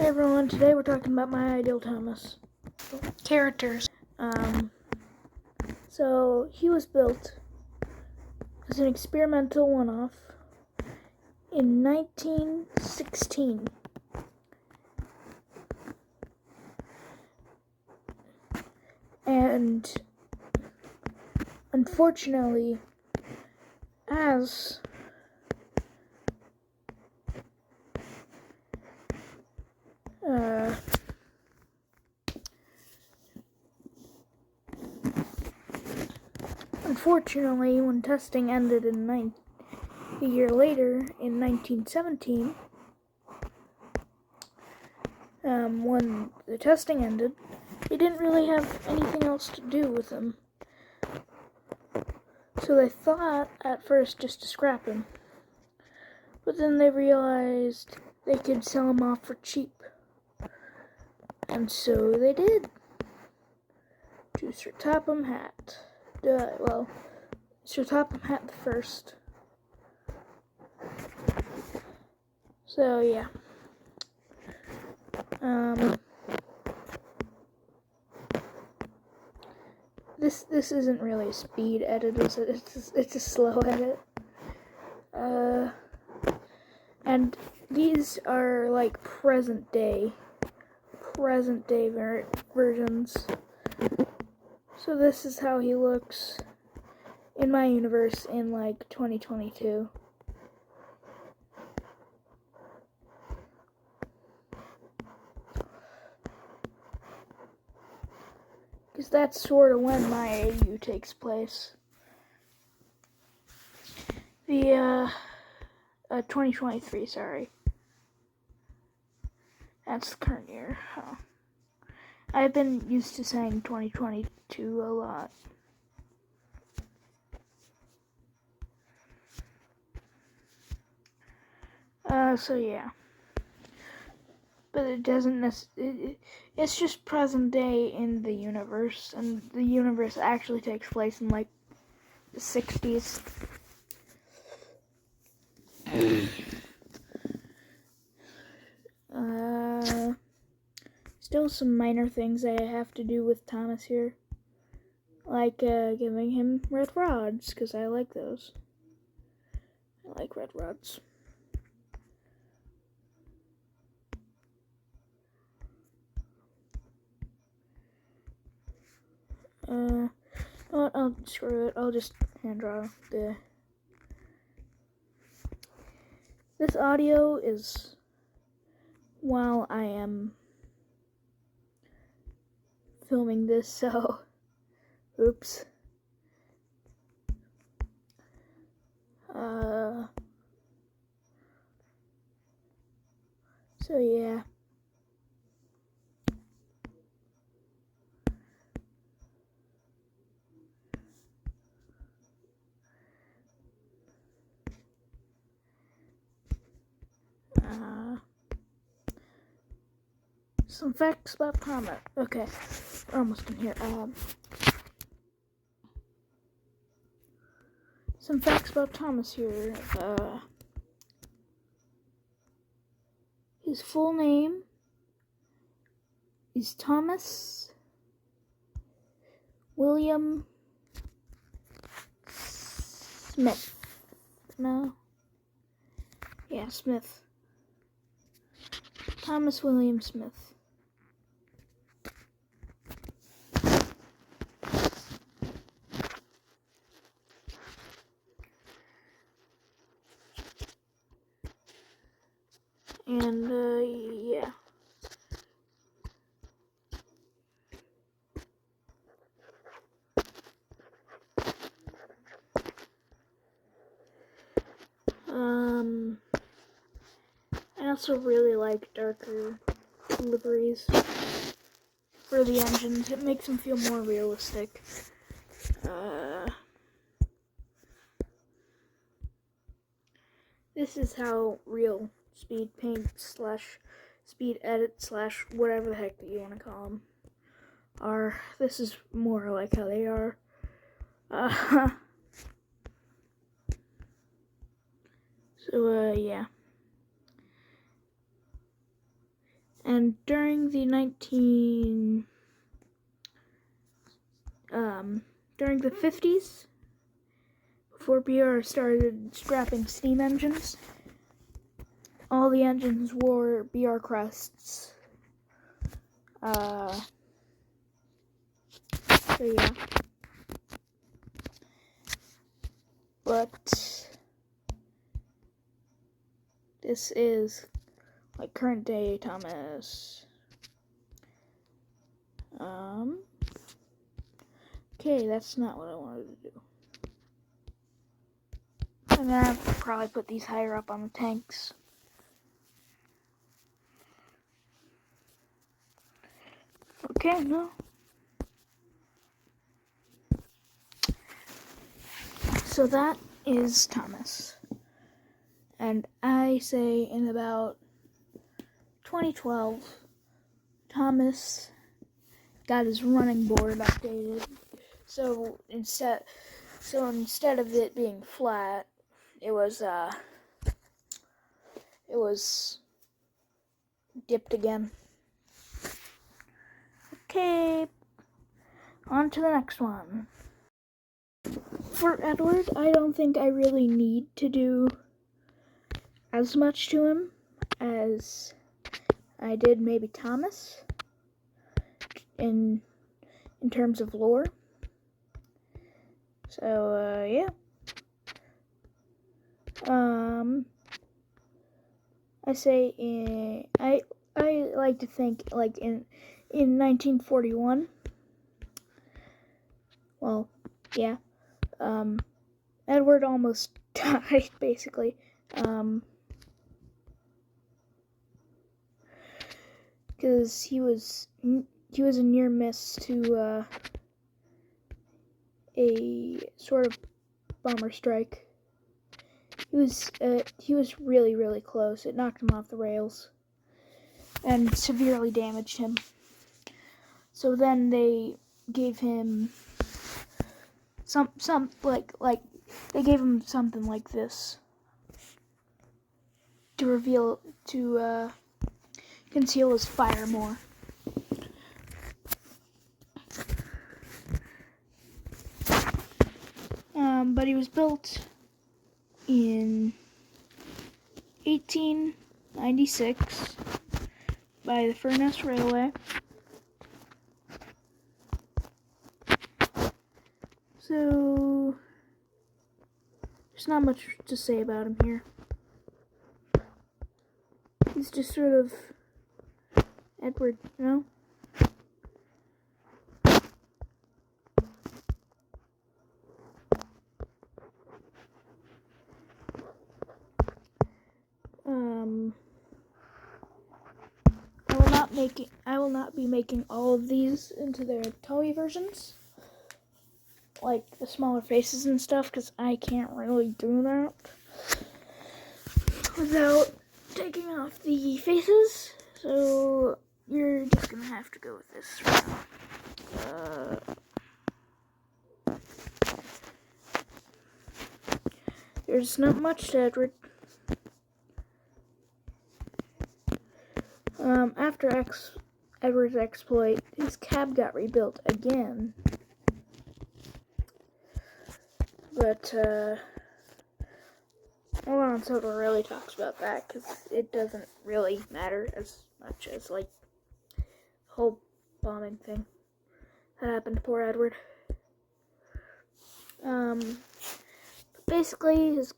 Hey everyone, today we're talking about My Ideal Thomas. Characters. So he was built as an experimental one-off in 1916. And unfortunately, when testing ended a year later in 1917, when the testing ended, they didn't really have anything else to do with him. So they thought at first just to scrap him. But then they realized they could sell him off for cheap. And so they did. To Sir Topham Hatt. Sir Topham Hatt the First. So yeah. This isn't really a speed edit, is it? It's a slow edit. And these are like present day versions. So this is how he looks in my universe in like 2022. Because that's sort of when my AU takes place. The 2023, sorry. That's the current year. Oh. I've been used to saying 2022 a lot. So yeah. But it doesn't it's just present day in the universe, and the universe actually takes place in like the 60s. Still some minor things I have to do with Thomas here. Like giving him red rods, because I like those. I like red rods. I'll screw it. I'll just hand draw This audio is while I am filming this, so oops. So yeah. Some facts about Thomas. Okay, we're almost in here. Some facts about Thomas here. His full name is Thomas William Smith. No? Yeah, Smith. Thomas William Smith. And, yeah. I also really like darker liveries for the engines. It makes them feel more realistic. This is how real speed paint / speed edit / whatever the heck that you want to call them are. This is more like how they are. So, yeah. And during the during the 50s, before BR started scrapping steam engines, all the engines wore BR crests. So yeah. But this is like current day Thomas. Okay, that's not what I wanted to do. I'm gonna have to probably put these higher up on the tanks. Okay, no. So that is Thomas. And I say in about 2012, Thomas got his running board updated. So instead of it being flat, it was dipped again. Okay, on to the next one. For Edward, I don't think I really need to do as much to him as I did maybe Thomas in terms of lore. So yeah. I say I like to think like in 1941. Well, yeah. Edward almost died basically. Because he was a near miss to a sort of bomber strike. He was really, really close. It knocked him off the rails and severely damaged him. So then they gave him some they gave him something like this to conceal his fire more. But he was built in 1896 by the Furness Railway. So there's not much to say about him here. He's just sort of Edward, you know? I will not be making all of these into their Toei versions, like the smaller faces and stuff, because I can't really do that without taking off the faces. So you're just gonna have to go with this for now. There's not much to Edward. After Edward's exploit, his cab got rebuilt again. But, no one on Soto really talks about that, because it doesn't really matter as much as, like, the whole bombing thing that happened to poor Edward. Basically, his,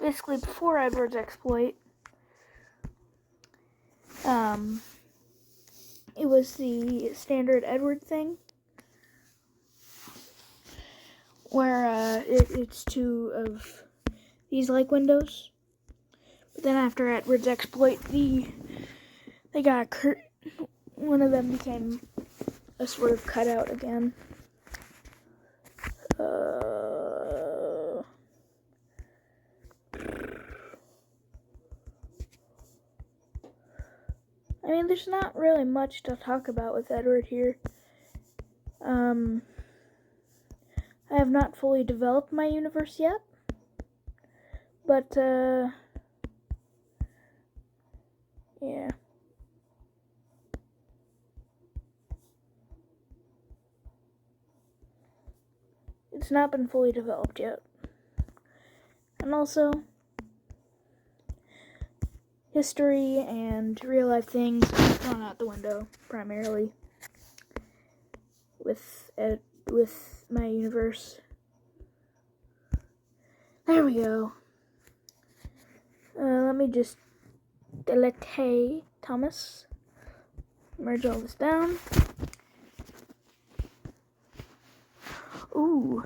basically before Edward's exploit, it was the standard Edward thing, where it's two of these like windows. But then after Edward's exploit, they got one of them became a sort of cutout again. I mean, there's not really much to talk about with Edward here. I have not fully developed my universe yet, But, yeah. It's not been fully developed yet. And also, history and real life things are thrown out the window, primarily, with my universe. There we go. Let me just delete Thomas. Merge all this down. Ooh.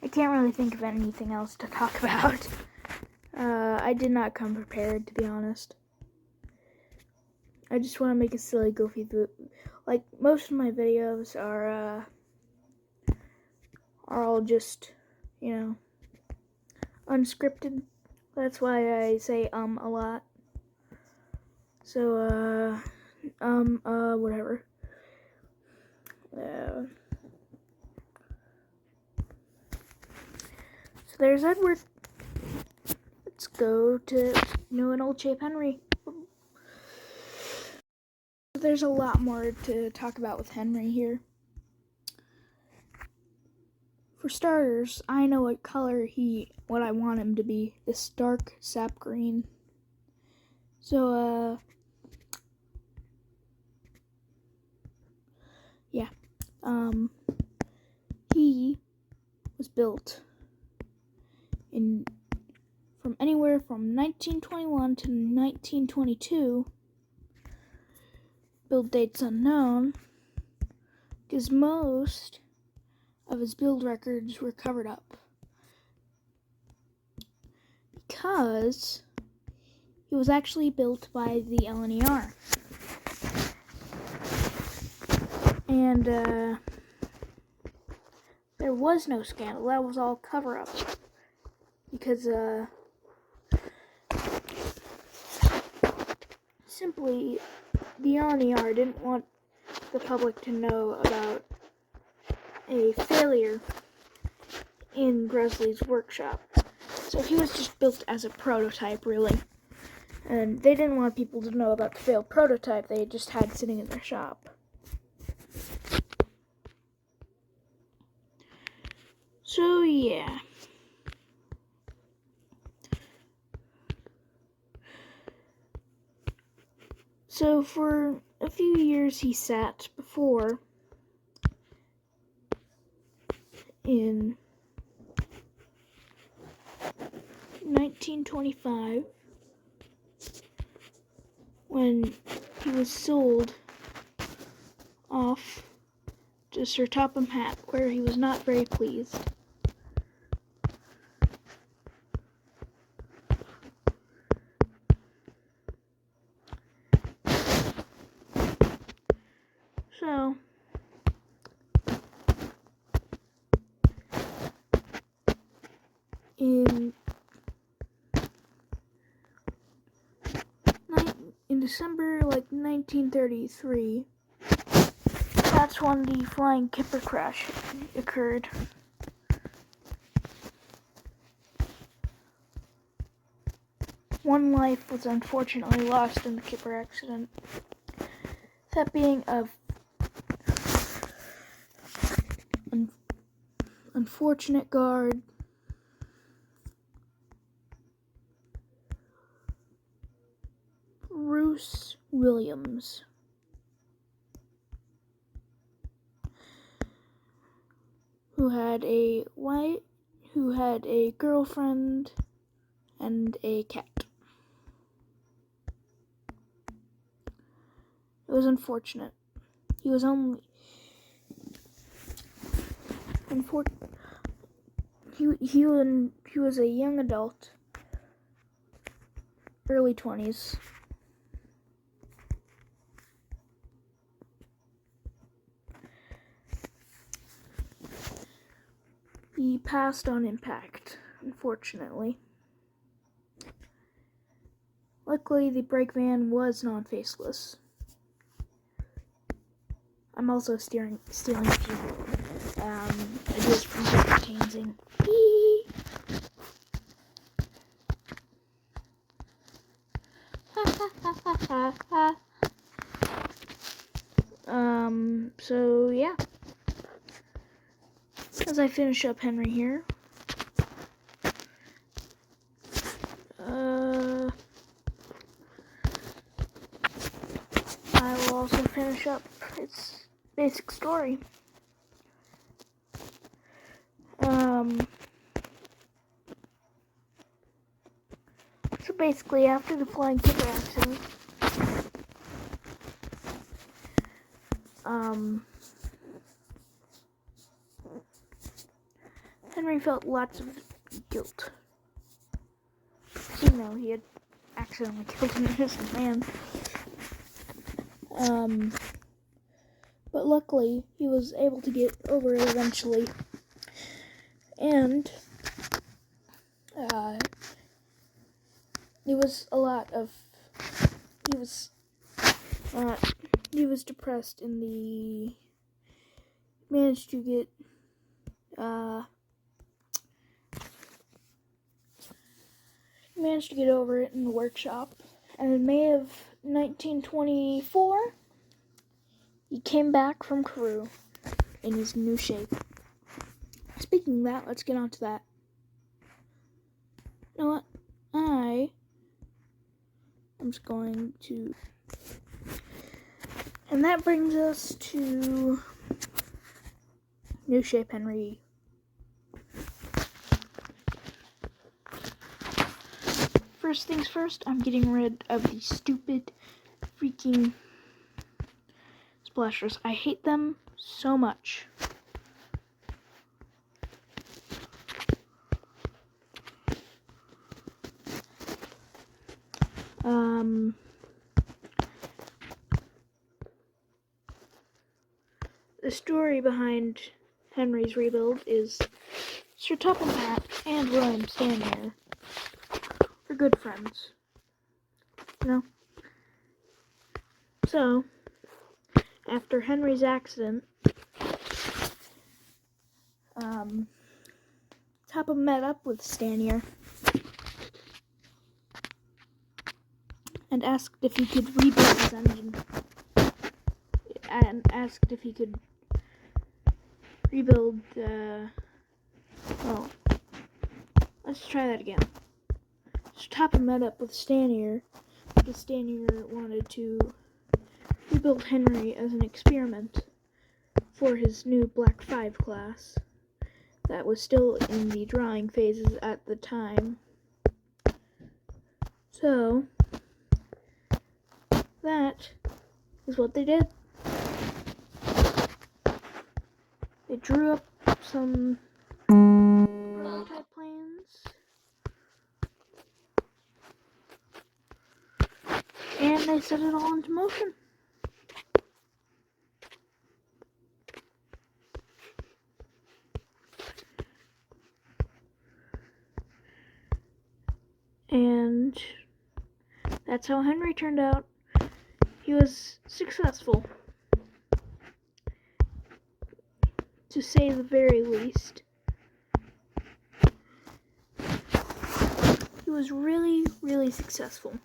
I can't really think of anything else to talk about. I did not come prepared, to be honest. I just want to make a silly, goofy, like most of my videos are all just, unscripted. That's why I say a lot. So whatever. So there's Edward. Let's go to new and old Shape Henry. There's a lot more to talk about with Henry here. For starters, I know what color what I want him to be. This dark sap green. So, yeah. He was built from anywhere from 1921 to 1922. Build dates unknown, because most of his build records were covered up. Because he was actually built by the LNER. And there was no scandal. That was all cover up. Because simply the LNER didn't want the public to know about a failure in Gresley's workshop. So he was just built as a prototype, really. And they didn't want people to know about the failed prototype they just had sitting in their shop. So, yeah. So, for a few years he sat before in 1925 when he was sold off to Sir Topham Hatt, where he was not very pleased. So, in December, 1933, that's when the Flying Kipper crash occurred. One life was unfortunately lost in the Kipper accident. That being of unfortunate guard Bruce Williams. Who had a girlfriend and a cat. It was unfortunate. He was only he was a young adult, early 20s. He passed on impact, unfortunately. Luckily, the brake van was non-faceless. I'm also stealing a few ideas from Jeffrey Tanzing. So yeah. As I finish up Henry here, I will also finish up its basic story. So basically, after the flying kicker accident, Henry felt lots of guilt. You know, he had accidentally killed an innocent man. But luckily, he was able to get over it eventually. And, it was a lot of, he was depressed in the, managed to get, over it in the workshop. And in May of 1924, he came back from Kourou in his new shape. Speaking of that, let's get on to that. You know what? I'm just going to... And that brings us to New Shape Henry. First things first, I'm getting rid of these stupid freaking splashers. I hate them so much. The story behind Henry's rebuild is Sir Topham Hatt and William Stanmore are good friends. You know? So, after Henry's accident, Topham met up with Stanmore and asked if he could rebuild his engine. And asked if he could rebuild, let's try that again. So Topham met up with Stanmore because Stanmore wanted to rebuild Henry as an experiment for his new Black 5 class that was still in the drawing phases at the time. So, that is what they did. They drew up some prototype plans, and they set it all into motion. And that's how Henry turned out. He was successful, to say the very least. He was really, really successful.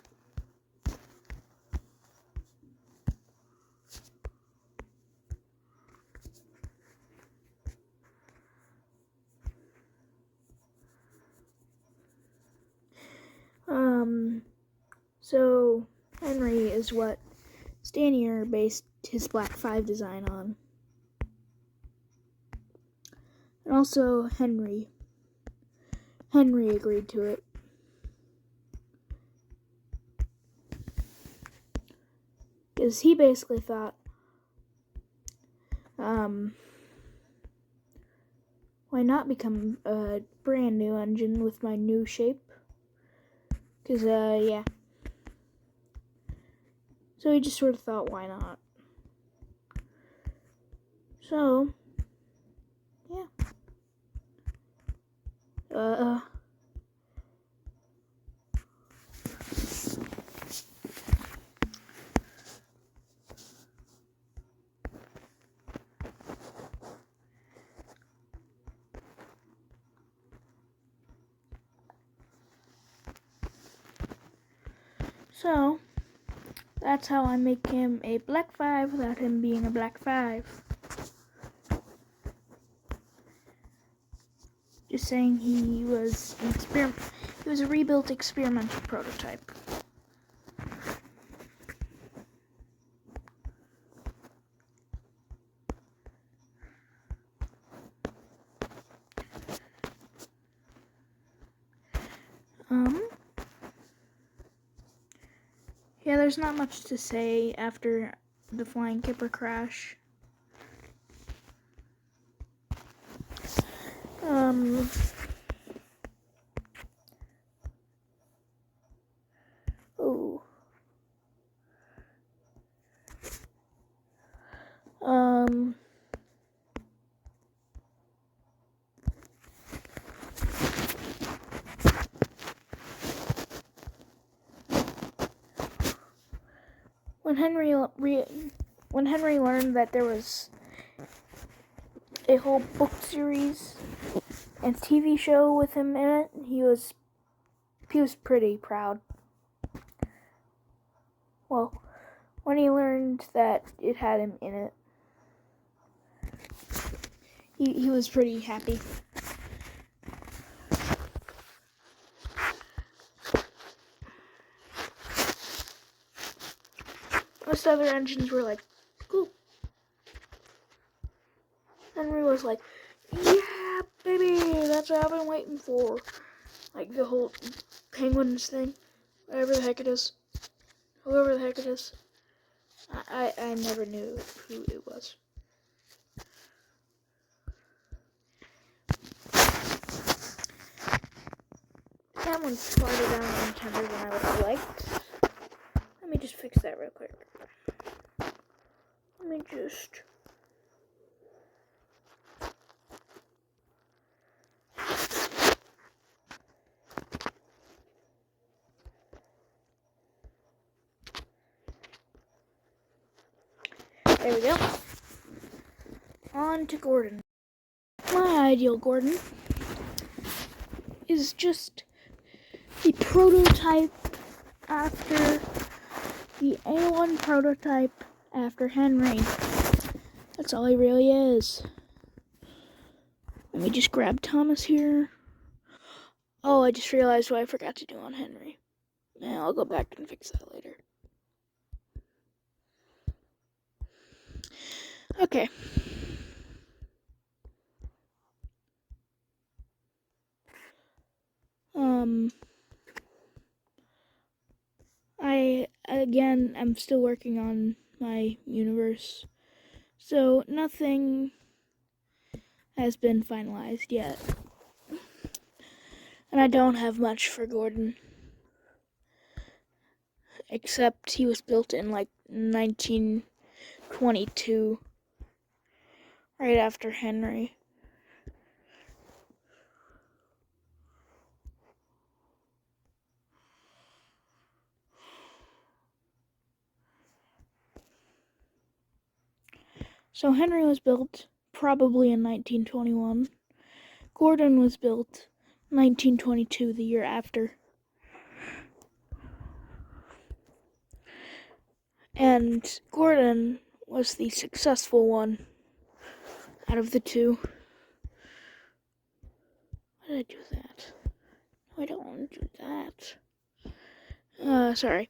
So Henry is what Stanmore based his Black 5 design on. And also Henry agreed to it. Because he basically thought, why not become a brand new engine with my new shape? Because, yeah. So he just sort of thought, why not? So, yeah. So, that's how I make him a black 5 without him being a black 5. Just saying he was a rebuilt experimental prototype. Yeah, there's not much to say after the Flying Kipper crash. Oh. When Henry learned that there was a whole book series and TV show with him in it, he was pretty proud. Well, when he learned that it had him in it, he was pretty happy. Most other engines were like, cool. Henry was like, yeah, baby, that's what I've been waiting for. Like the whole Penguins thing, whatever the heck it is. Whoever the heck it is. I never knew who it was. That one's farther down on tender than I would have liked. Let me just fix that real quick. Let me just... There we go. On to Gordon. My ideal Gordon is just the prototype after the A1 prototype after Henry. That's all he really is. Let me just grab Thomas here. Oh, I just realized what I forgot to do on Henry. Yeah, I'll go back and fix that later. Okay. I'm still working on my universe, so nothing has been finalized yet. And I don't have much for Gordon, except he was built in like 1922, right after Henry. So Henry was built probably in 1921. Gordon was built 1922, the year after. And Gordon was the successful one out of the two. Why did I do that? No, I don't want to do that. Sorry.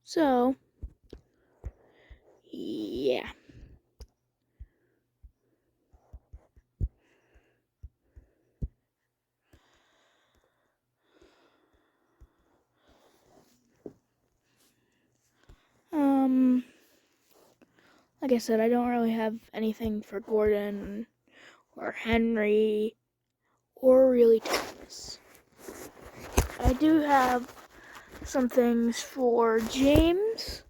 So, yeah. Like I said, I don't really have anything for Gordon or Henry or really Thomas. I do have some things for James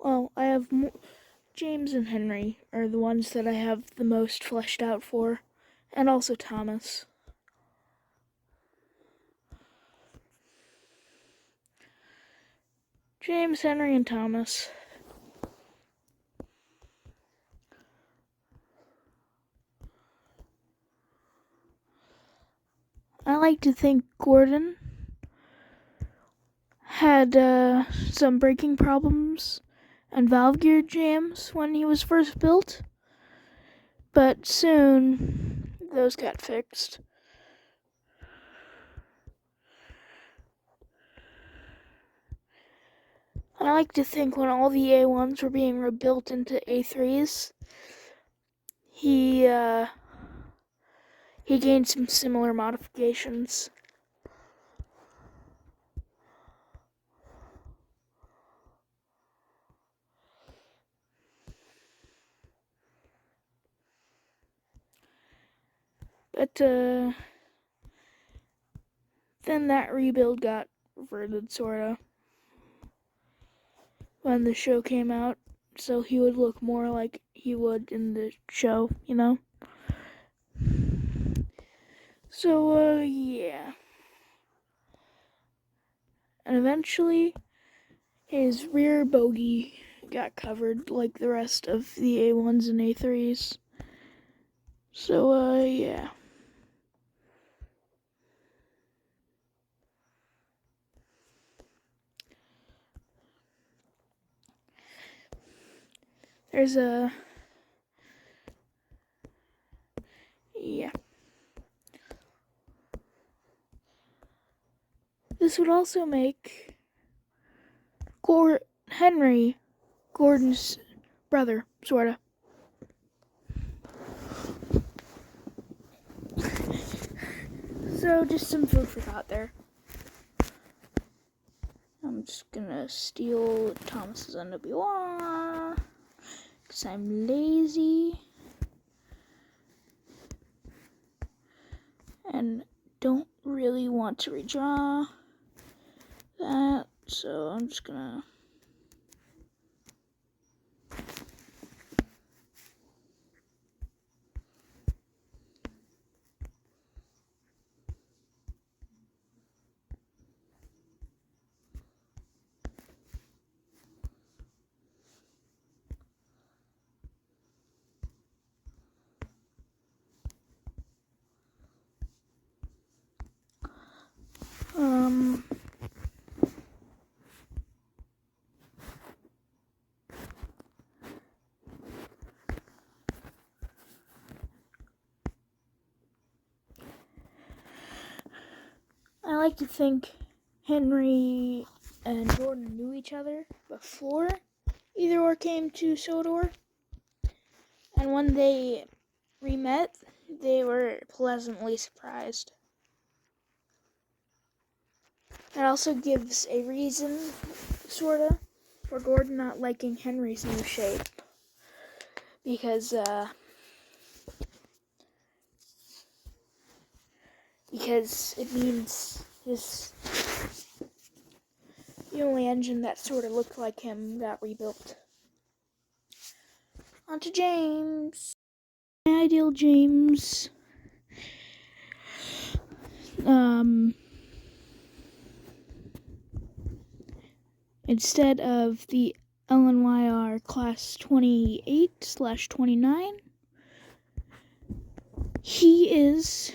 Well, James and Henry are the ones that I have the most fleshed out for, and also Thomas. James, Henry, and Thomas. I like to think Gordon had some braking problems and valve gear jams when he was first built, but soon those got fixed. I like to think when all the A1s were being rebuilt into A3s, he gained some similar modifications. But then that rebuild got reverted, sorta, when the show came out, so he would look more like he would in the show, you know? So, yeah. And eventually, his rear bogie got covered like the rest of the A1s and A3s. So, yeah. There's yeah. This would also make Henry Gordon's brother, sorta. So, just some food for thought there. I'm just gonna steal Thomas's NWR, because I'm lazy. And don't really want to redraw that, so I'm just gonna... I like to think Henry and Gordon knew each other before either or came to Sodor. And when they re-met, they were pleasantly surprised. That also gives a reason, sorta, for Gordon not liking Henry's new shape. Because it means the only engine that sort of looked like him got rebuilt. On to James. My ideal James. Instead of the LNYR class 28/29, he is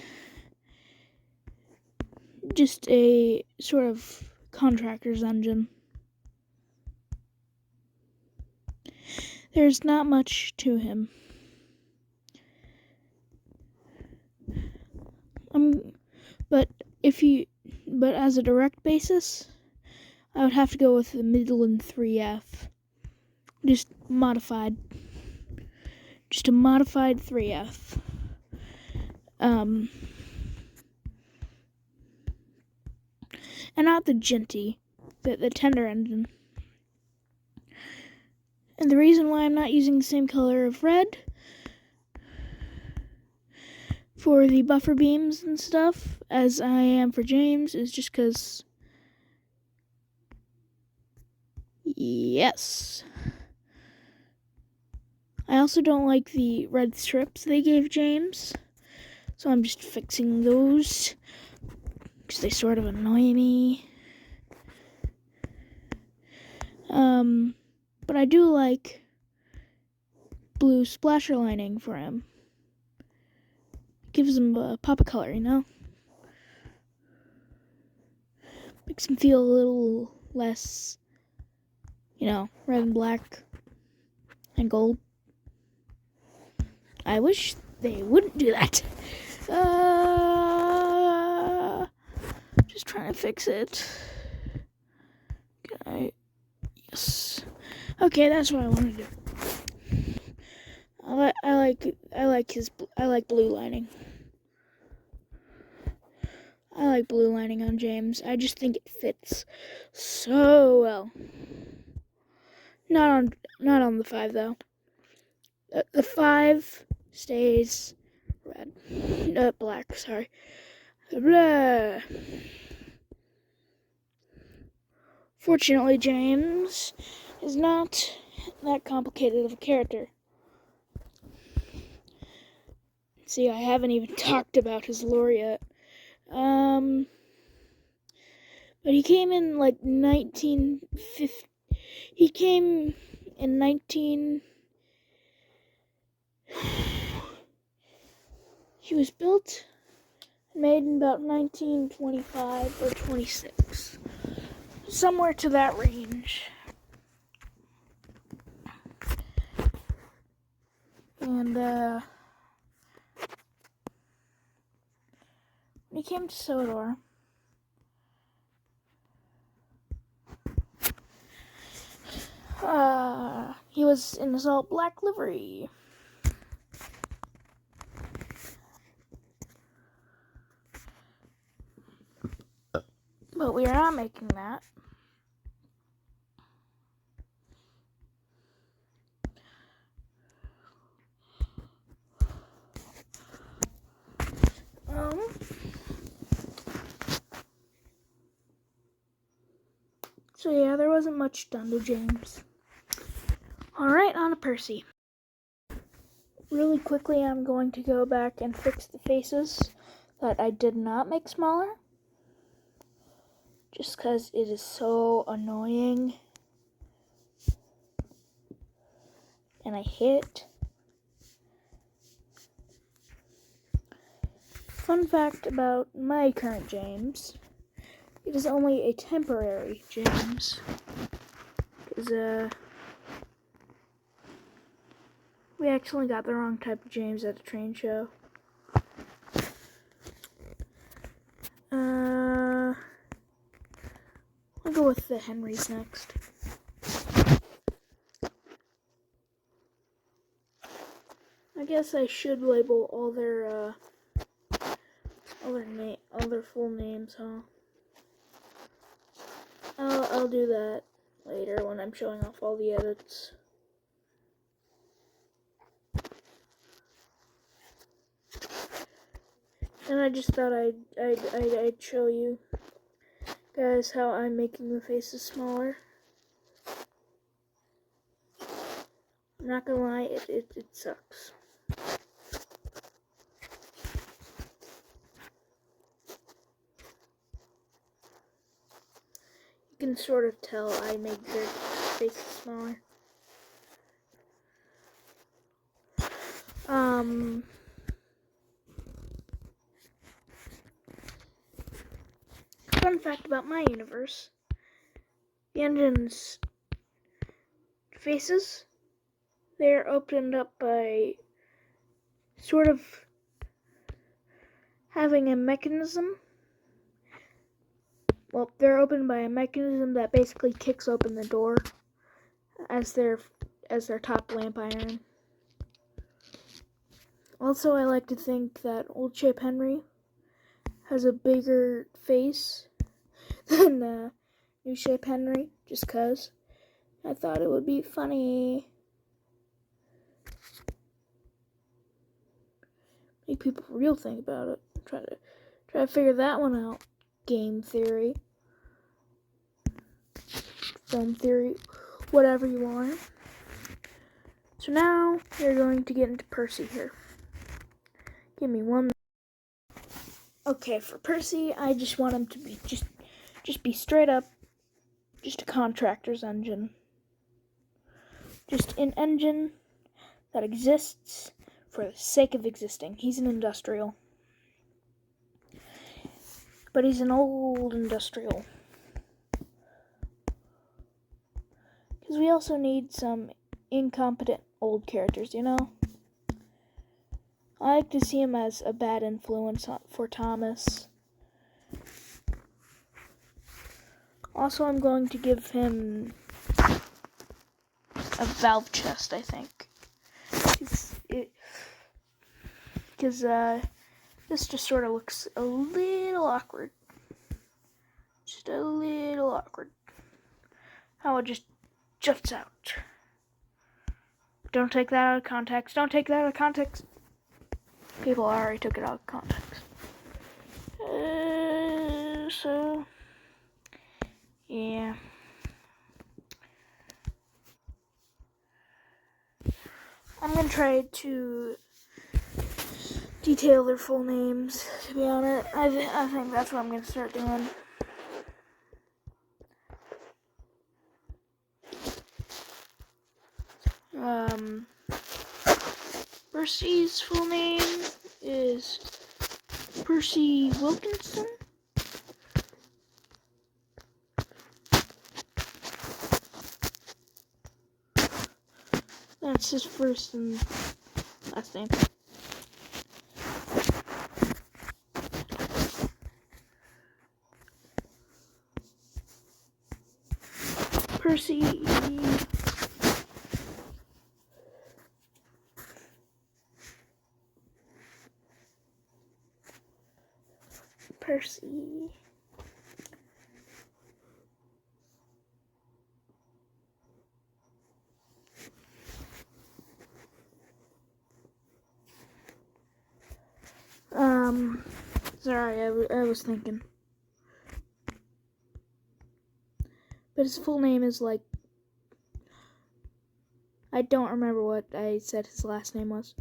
just a sort of contractor's engine. There's not much to him. But as a direct basis, I would have to go with the Midland 3F. Just a modified 3F. And not the Genty, the tender engine. And the reason why I'm not using the same color of red for the buffer beams and stuff as I am for James is just because, yes, I also don't like the red strips they gave James, so I'm just fixing those because they sort of annoy me. But I do like blue splasher lining for him. Gives him a pop of color, you know? Makes him feel a little less, red and black and gold. I wish they wouldn't do that. Just trying to fix it. Okay. Yes. Okay, that's what I want to do. I like blue lining. I like blue lining on James. I just think it fits so well. Not on the 5 though. The 5 stays red. Black, sorry. Blah. Fortunately, James is not that complicated of a character. See, I haven't even talked about his lore yet. But he came in like 1950. He came in 19. He was built and made in about 1925 or 26. Somewhere to that range. And, when he came to Sodor, he was in his all black livery. But we are not making that. So yeah, there wasn't much done to James. Alright, on to Percy. Really quickly, I'm going to go back and fix the faces that I did not make smaller. Just because it is so annoying. And I hate it. Fun fact about my current James. It is only a temporary James. Because, we actually got the wrong type of James at a train show. I'll go with the Henrys next. I guess I should label all their full names, huh? I'll do that later when I'm showing off all the edits. And I just thought I'd show you guys how I'm making the faces smaller. I'm not gonna lie, it sucks. You can sort of tell I made their faces smaller. Fun fact about my universe. The engine's faces, they're opened up by sort of having a mechanism. Well, they're opened by a mechanism that basically kicks open the door as their top lamp iron. Also, I like to think that Old Shape Henry has a bigger face than New Shape Henry, just 'cause I thought it would be funny. Make people real think about it. Try to figure that one out. Game theory, film theory, whatever you want. So now we're going to get into Percy here. Give me 1 minute. Okay, for Percy, I just want him to be just be straight up, just a contractor's engine. Just an engine that exists for the sake of existing. He's an industrial. But he's an old industrial. Because we also need some incompetent old characters, you know? I like to see him as a bad influence for Thomas. Also, I'm going to give him a valve chest, I think. Because this just sort of looks a little awkward. Just a little awkward. How it just juts out. Don't take that out of context. Don't take that out of context. People already took it out of context. So, yeah. I'm gonna try to detail their full names, to be honest. I think that's what I'm gonna start doing. Percy's full name is Percy Wilkinson. That's his first and last name. Percy. Sorry, I was thinking. But his full name is like, I don't remember what I said his last name was.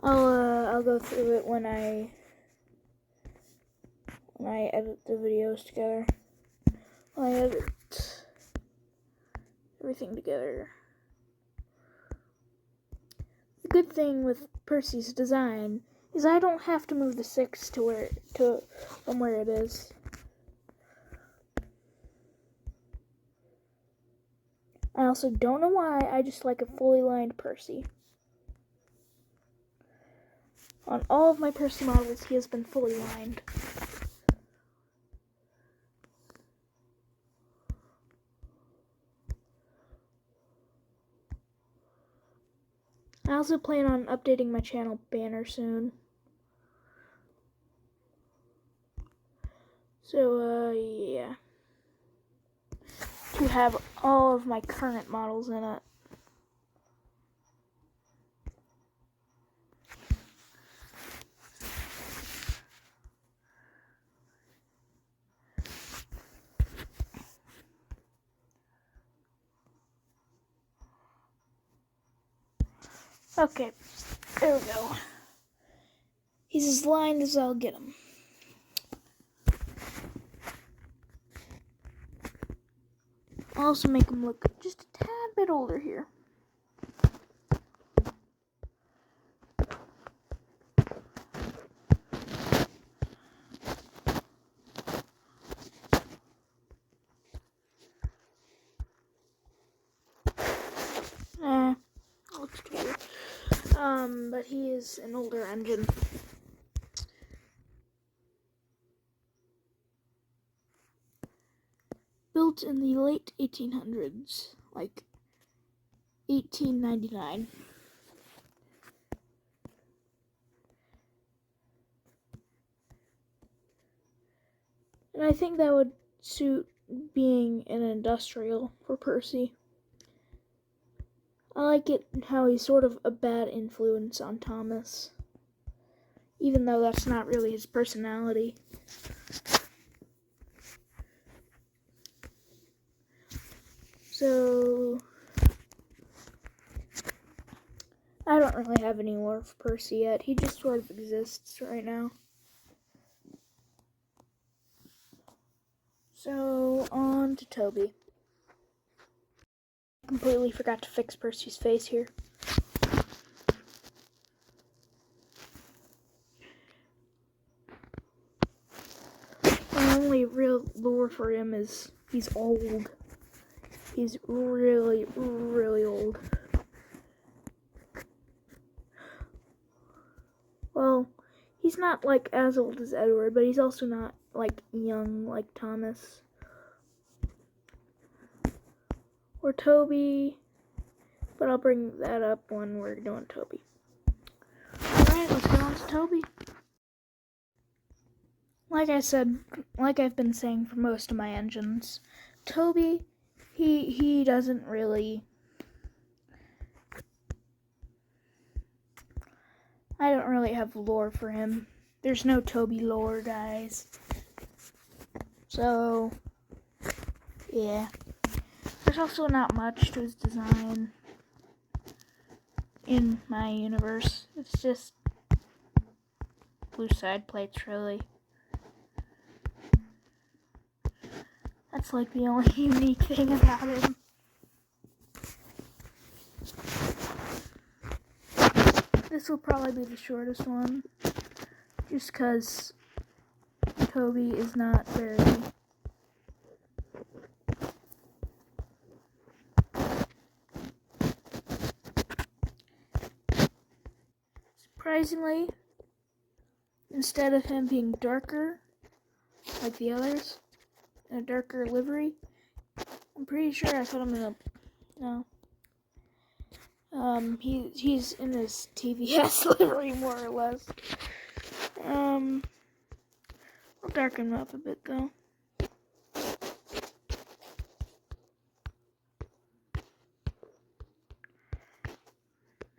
I'll go through it when I edit the videos together. When I edit everything together. The good thing with Percy's design is I don't have to move the 6 from where it is. I also don't know why, I just like a fully lined Percy. On all of my Percy models, he has been fully lined. I also plan on updating my channel banner soon. So, yeah. To have all of my current models in it. Okay, there we go. He's as lined as I'll get him. I'll also make him look just a tad bit older here. Looks good. But he is an older engine. Built in the late 1800s, like 1899. And I think that would suit being an industrial for Percy. I like it how he's sort of a bad influence on Thomas. even though that's not really his personality. So, I don't really have any lore for Percy yet. He just sort of exists right now. So, on to Toby. I completely forgot to fix Percy's face here. The only real lore for him is he's old. He's really, really old. Well, he's not like as old as Edward, but he's also not like young like Thomas or Toby. But I'll bring that up when we're doing Toby. Alright, let's get on to Toby. Like I said, like I've been saying for most of my engines, Toby, he doesn't really... I don't really have lore for him. There's no Toby lore, guys. So, yeah. There's also not much to his design in my universe. It's just blue side plates, really. That's like the only unique thing about him. This will probably be the shortest one, just because Toby is not very... Surprisingly, instead of him being darker, like the others, in a darker livery, I'm pretty sure I put him in a... No. He's in his TVS livery, more or less. I'll darken him up a bit, though.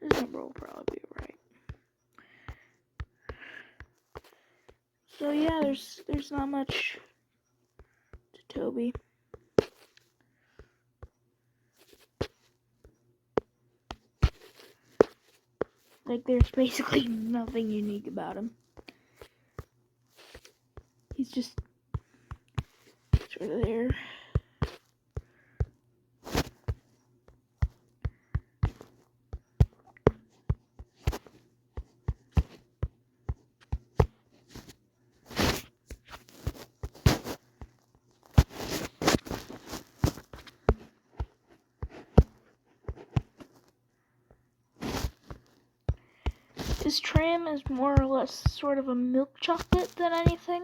This number will probably be right. So yeah, there's not much to Toby. Like, there's basically nothing unique about him. He's just sort of there. His trim is more or less sort of a milk chocolate than anything.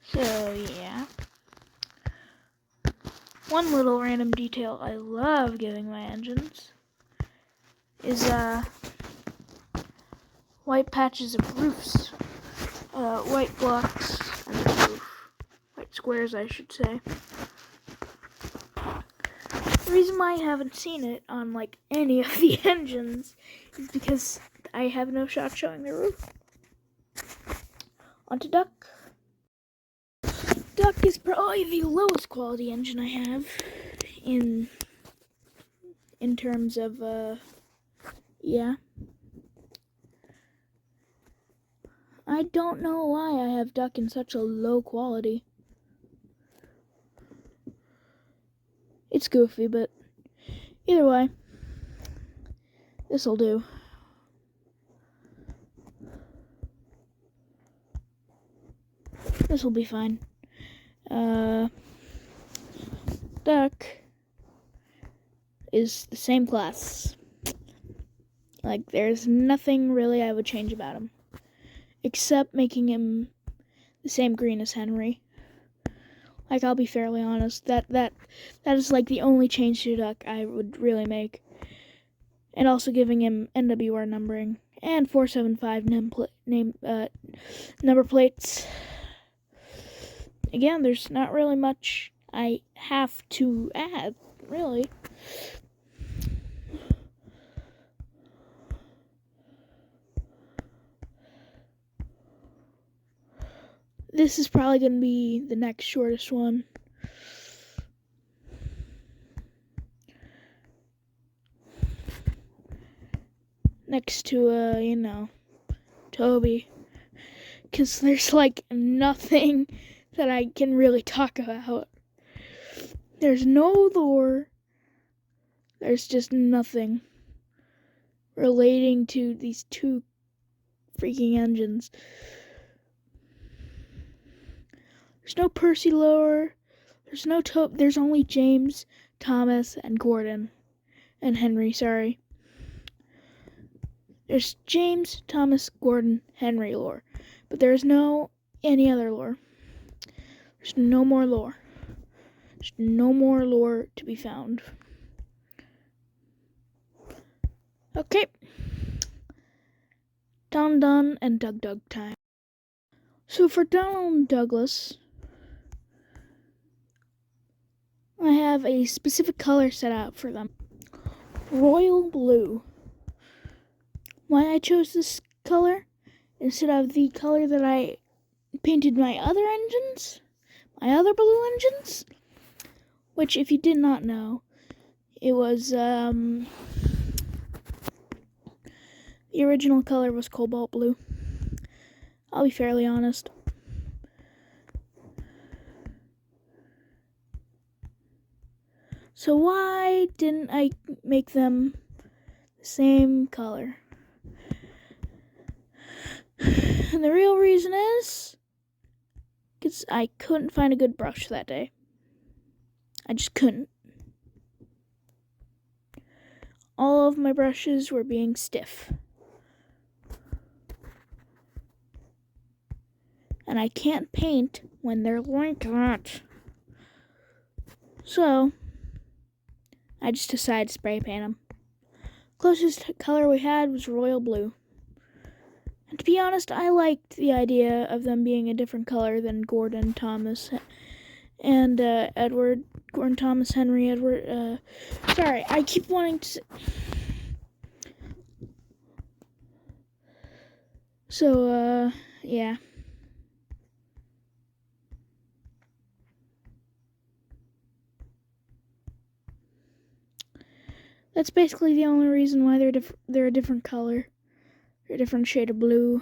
So yeah. One little random detail I love giving my engines is white patches of roofs. White blocks on the roof. White squares, I should say. The reason why I haven't seen it on like any of the engines is because I have no shot showing the roof. On to Duck. Duck is probably the lowest quality engine I have in terms of yeah. I don't know why I have Duck in such a low quality. It's goofy, but either way, this'll do. This'll be fine. Duck is the same class. Like, there's nothing really I would change about him, except making him the same green as Henry. Like, I'll be fairly honest, that is like the only change to Duck I would really make. And also giving him NWR numbering and 475 number plates. Again, there's not really much I have to add, really. This is probably going to be the next shortest one. Next to, Toby. Because there's like nothing that I can really talk about. There's no lore. There's just nothing relating to these two freaking engines. There's no Percy lore. There's no there's only James, Thomas, and Gordon. And Henry, sorry. There's James, Thomas, Gordon, Henry lore. But there's no any other lore. There's no more lore. There's no more lore to be found. Okay. Don and Doug time. So for Donald and Douglas, I have a specific color set out for them. Royal blue. Why I chose this color instead of the color that I painted my other engines, my other blue engines, which if you did not know, it was, the original color was cobalt blue. I'll be fairly honest. So why didn't I make them the same color? And the real reason is because I couldn't find a good brush that day. I just couldn't. All of my brushes were being stiff. And I can't paint when they're like that. So I just decided to spray paint them. Closest color we had was royal blue. And to be honest, I liked the idea of them being a different color than Gordon, Thomas, and Edward. Gordon, Thomas, Henry, Edward. Sorry, I keep wanting to. So, yeah. That's basically the only reason why they're a different color. They're a different shade of blue.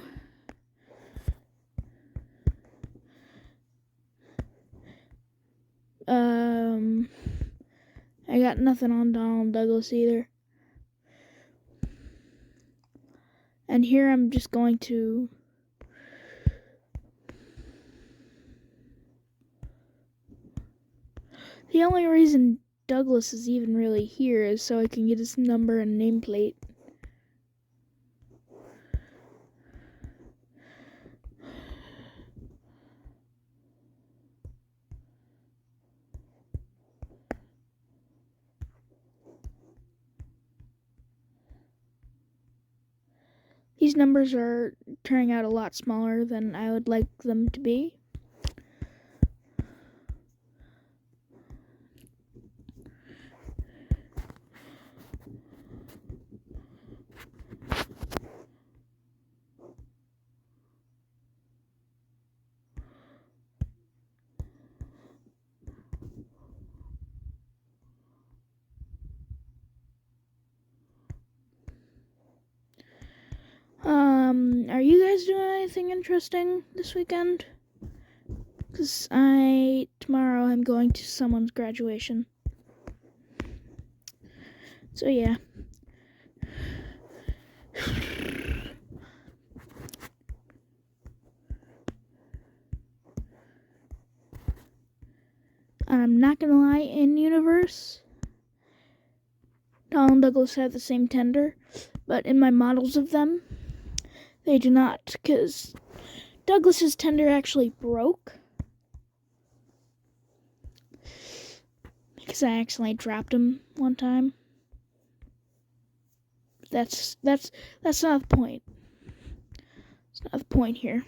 I got nothing on Donald Douglas either. And here I'm just going to the only reason Douglas is even really here is so I can get his number and nameplate. These numbers are turning out a lot smaller than I would like them to be. Are you guys doing anything interesting this weekend? Because tomorrow I'm going to someone's graduation. So yeah. I'm not gonna lie, in universe, Donald and Douglas have the same tender, but in my models of them, they do not, because Douglas's tender actually broke. Because I accidentally dropped him one time. That's not the point. It's not the point here.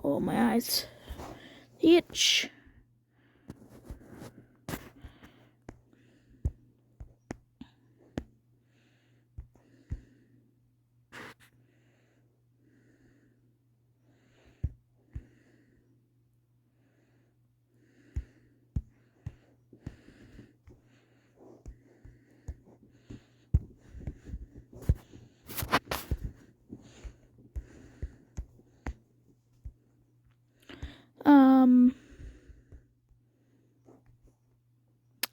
Oh, my eyes. The itch.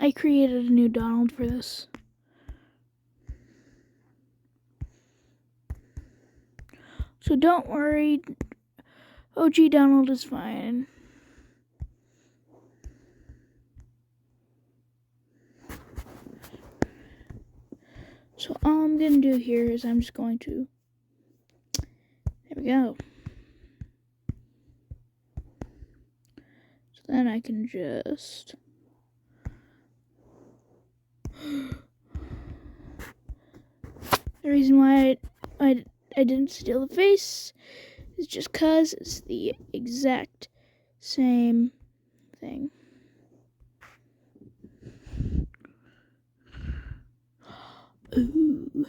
I created a new Donald for this. So don't worry, OG Donald is fine. So all I'm going to do here is I'm just going to, there we go. So then I can just, the reason why I didn't steal the face is just because it's the exact same thing. Ooh.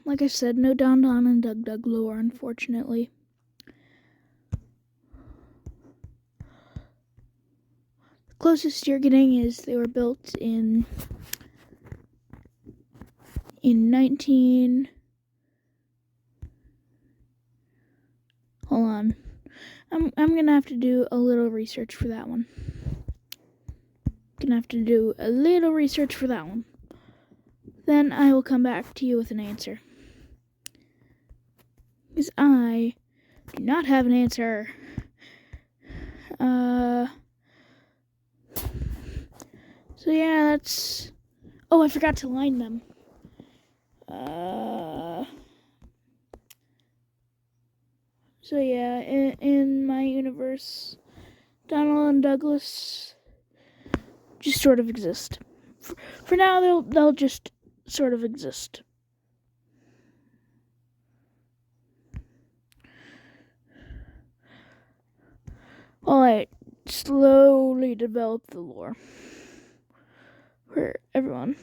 Like I said, no Don Don and Doug Doug lore, unfortunately. The closest you're getting is they were built in 19... Hold on. I'm gonna have to do a little research for that one. Then I will come back to you with an answer. Because I do not have an answer. So yeah, that's... Oh, I forgot to line them. So yeah, in my universe, Donald and Douglas just sort of exist. For now, they'll just sort of exist. While I slowly develop the lore for everyone.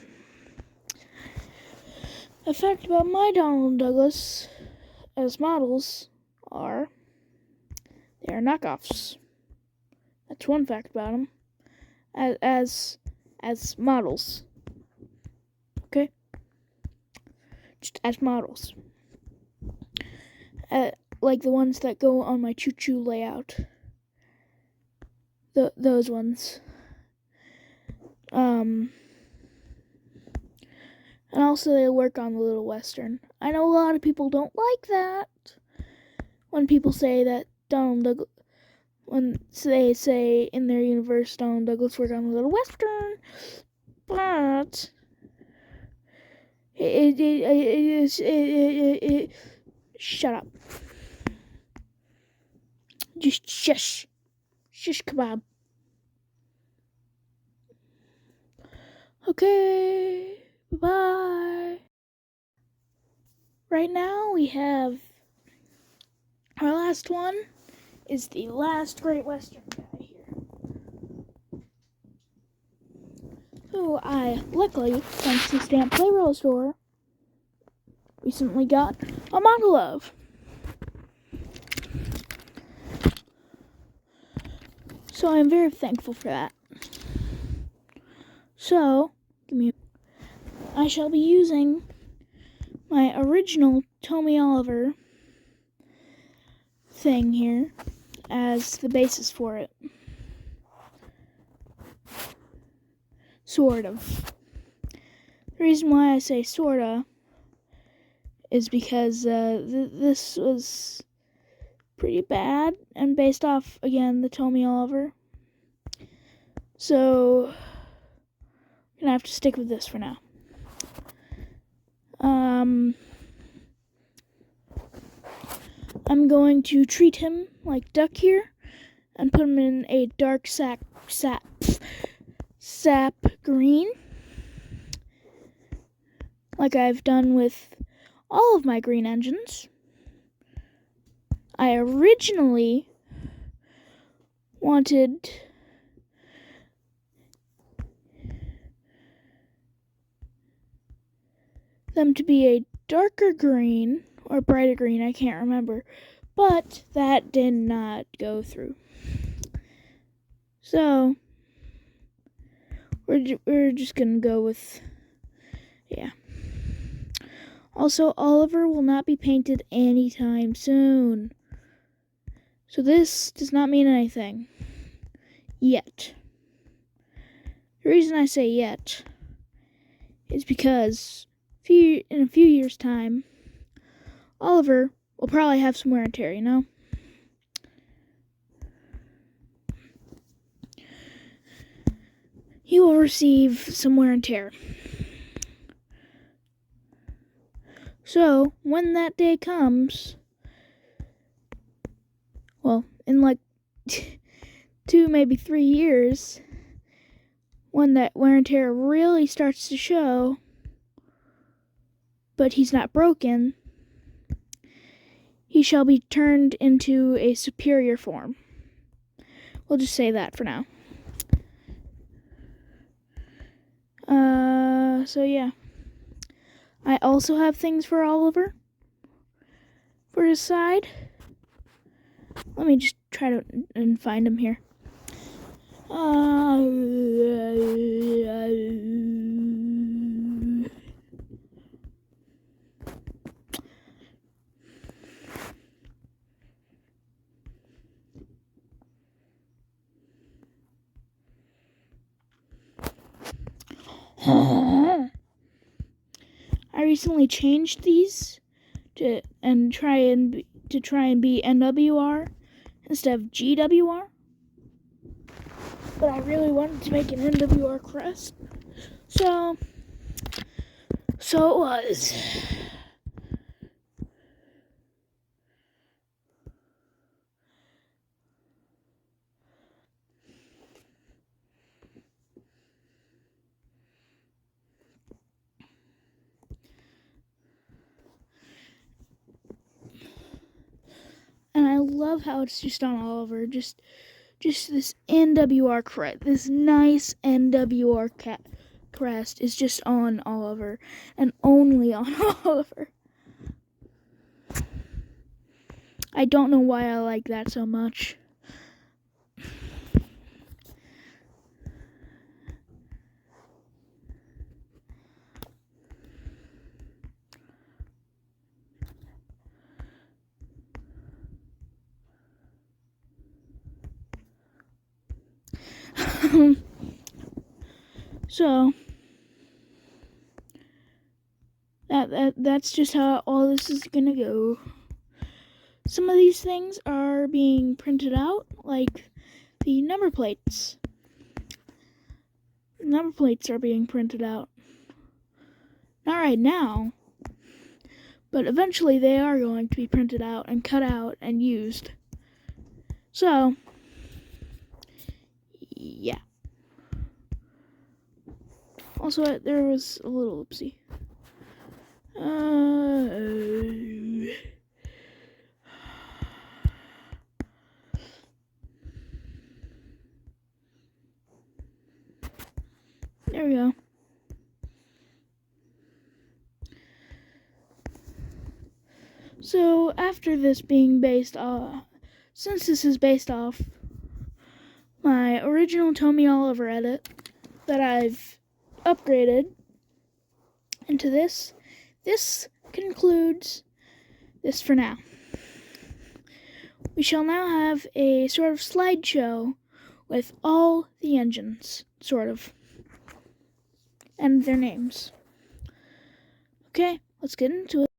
A fact about my Donald and Douglas as models are they are knockoffs. That's one fact about them. As models. Okay? Just as models. Like the ones that go on my choo-choo layout. Those ones. And also they work on the Little Western. I know a lot of people don't like that. When people say that Donald Douglas, when they say in their universe Donald Douglas worked on the Little Western, but it shut up. Just shush kebab. Okay, bye. Right now we have our last one is the last Great Western guy here. Who I, luckily, thanks to Stamp Playroll Store, recently got a model of. So I'm very thankful for that. So, I shall be using my original Tommy Oliver thing here as the basis for it. Sort of. The reason why I say sorta is because this was pretty bad and based off, again, the Tommy Oliver. So, I'm gonna have to stick with this for now. I'm going to treat him like Duck here and put him in a dark sap green, like I've done with all of my green engines. I originally wanted them to be a darker green or brighter green, I can't remember, but that did not go through. So we're just gonna go with, yeah. Also, Oliver will not be painted anytime soon. So this does not mean anything. Yet. The reason I say yet is because in a few years' time, Oliver will probably have some wear and tear, you know? He will receive some wear and tear. So, when that day comes, well, in like 2, maybe 3 years, when that wear and tear really starts to show, but he's not broken, he shall be turned into a superior form. We'll just say that for now. So yeah. I also have things for Oliver for his side. Let me just try to and find him here. I recently changed these to try and be NWR instead of GWR. But I really wanted to make an NWR crest. So it was. And I love how it's just on Oliver. Just this NWR crest. This nice NWR crest is just on Oliver. And only on Oliver. I don't know why I like that so much. So that's just how all this is gonna go. Some of these things are being printed out, like the number plates. Number plates are being printed out. Not right now, but eventually they are going to be printed out and cut out and used. So, yeah. Also, there was a little oopsie. There we go. So, after this being based off, since this is based off my original Tommy Oliver edit that I've upgraded into this concludes this for now. We shall now have a sort of slideshow with all the engines, sort of, and their names. Okay, let's get into it.